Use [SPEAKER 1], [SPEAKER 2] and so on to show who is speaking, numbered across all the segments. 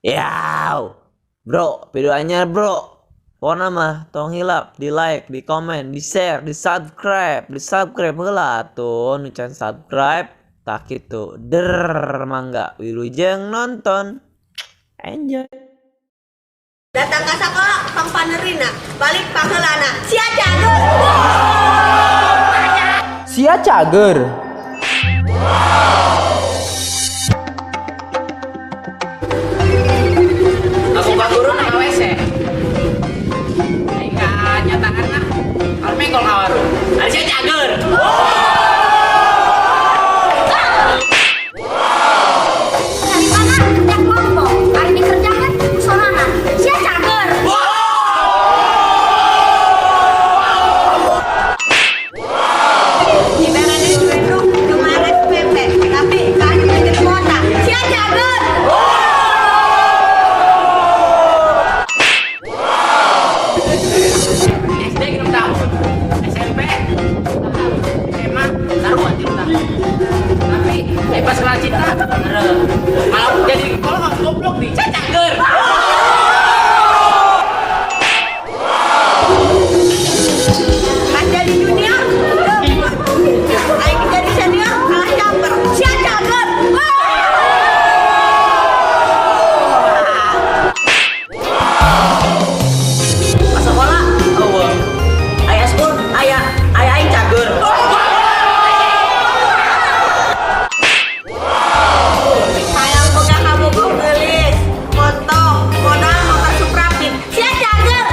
[SPEAKER 1] Yaw, bro, videonya bro. Pokoknya mah tolong hilap, di like, di komen, di share, di subscribe heula tuh, nu can subscribe, tak gitu. Mangga, wilujeng nonton. Enjoy.
[SPEAKER 2] Datang ke sekolah pampanerina, balik pagelana. Sia cager.
[SPEAKER 3] Sia cager.
[SPEAKER 4] Aku Pak Guru nang WC. Enggak nyatakan lah. Kalau mengkol kawaru. Ada sia cager.
[SPEAKER 2] Dari mana? Yang kelompok. Hari dikerjakan usolana. Sia cager. Di berani dulu kemarin PP, tapi kali jadi kota. Sia cager.
[SPEAKER 4] SD genep tahun. SMP SMA taruhan di tahun. Tapi pas kelas cinta malah jadi kalau goblok nih sia cager.
[SPEAKER 2] Pas jadi junior, aing jadi senior kalah caper. Sia cager.
[SPEAKER 4] Pas sekolah eueuh. Aya sekolah aya aing cager.
[SPEAKER 2] Sayang boga kamu gelis, foto, modal motor Suprapit. Sia cager.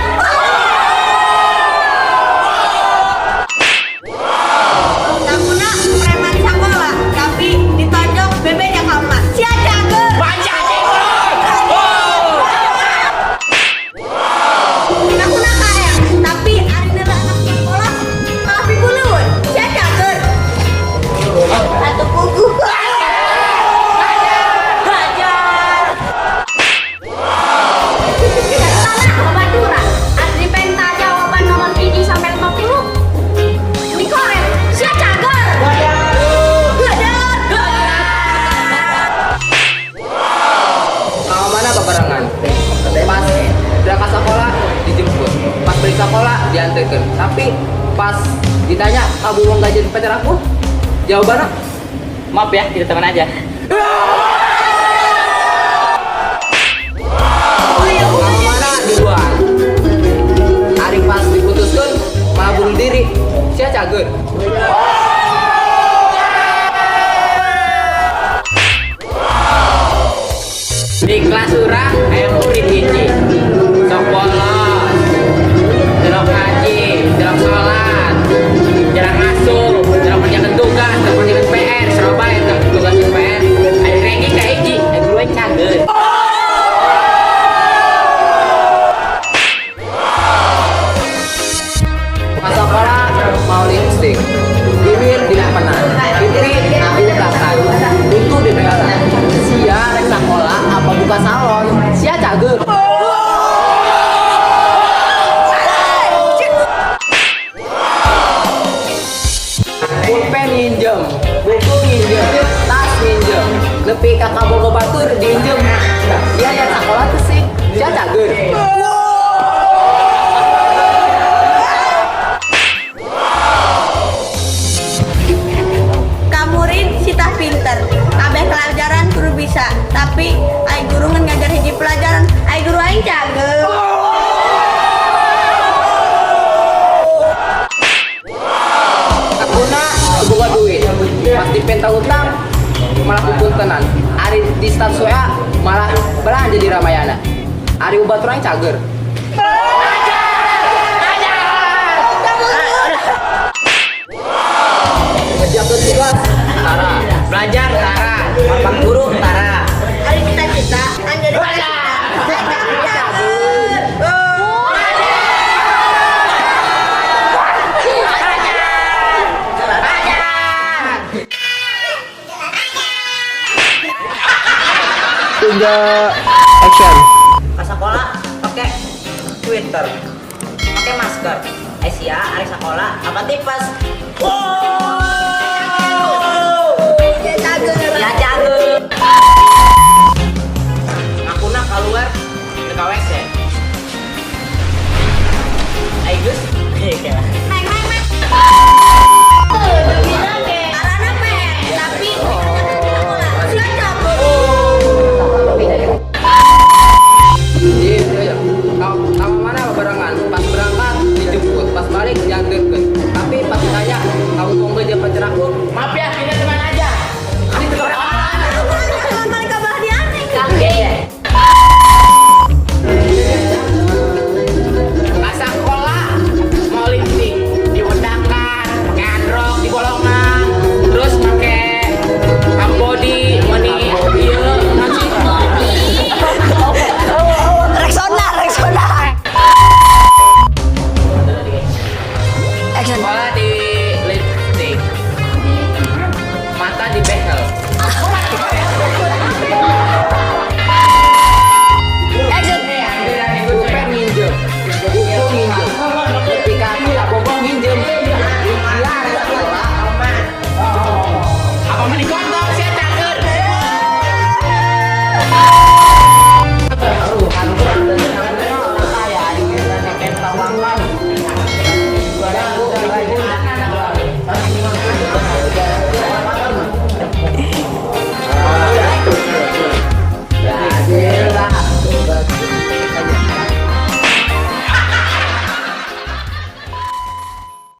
[SPEAKER 2] Namuna preman sakola, tapi ditonjok bebeknya kamar. Sia cager. Namuna kaya, tapi ari neula anak sekolah malah pibuluun. Sia cager. Atuh pugu. Salah pembaturan. Adri penta jawaban nomor 1 sampai 50. Dikorek. Sia cager. Gajar.
[SPEAKER 3] Kalau mana babarengan? Pas berangkat sekolah dijemput, pas balik sekolah diantarkan. Tapi pas ditanya kamu mau nggak jadi pacar aku? Jawabannya
[SPEAKER 4] Maaf ya, kita teman aja.
[SPEAKER 3] kalau mana duluan. Hari pas diputuskan malah bunuh diri. Sia cager.
[SPEAKER 4] Di kelas urang aya murid hiji. Sok bolos. Jelok ngaji, jelok sholat, jarang ngasuh, jarang mengerjakan tugas, jarang mengerjakan PR, serba eta tugas PR. Aya ranking ka hiji, aya guru cager.
[SPEAKER 3] Pas sekolah mau lipstick, bibir tidak pernah, bibir aku belakang, itu di pegangan. Sia rek sekolah apa buka salon? Sia cager. Pulpen minjem, buku minjem, tas minjem, nepi kakak bogo batur diinjem. Dia yang sekolah tuh sih, sia cager.
[SPEAKER 2] Kamurin sitah pinter, kabeh pelajaran guru bisa, tapi ai guru ngan ngajar hiji pelajaran, ai guru aing cager.
[SPEAKER 3] Akuna boga duit, pas dipenta utang malah kumpul tenan. Ari di status WA malah belanja di Ramayana. Ari ubat orang cager. Ngerjakeun tugas tara,
[SPEAKER 4] Belajar tara, papan guru tara.
[SPEAKER 2] Ari cita-cita an jadi cager.
[SPEAKER 3] tunjuk action.
[SPEAKER 4] Ke sekolah pakai Twitter, pakai masker. Sia hari sekolah apa tipes?
[SPEAKER 2] Sia cager.
[SPEAKER 4] Ya cager. Aku nak kalau ke WC. Ayo Gus. Iya.
[SPEAKER 2] Main.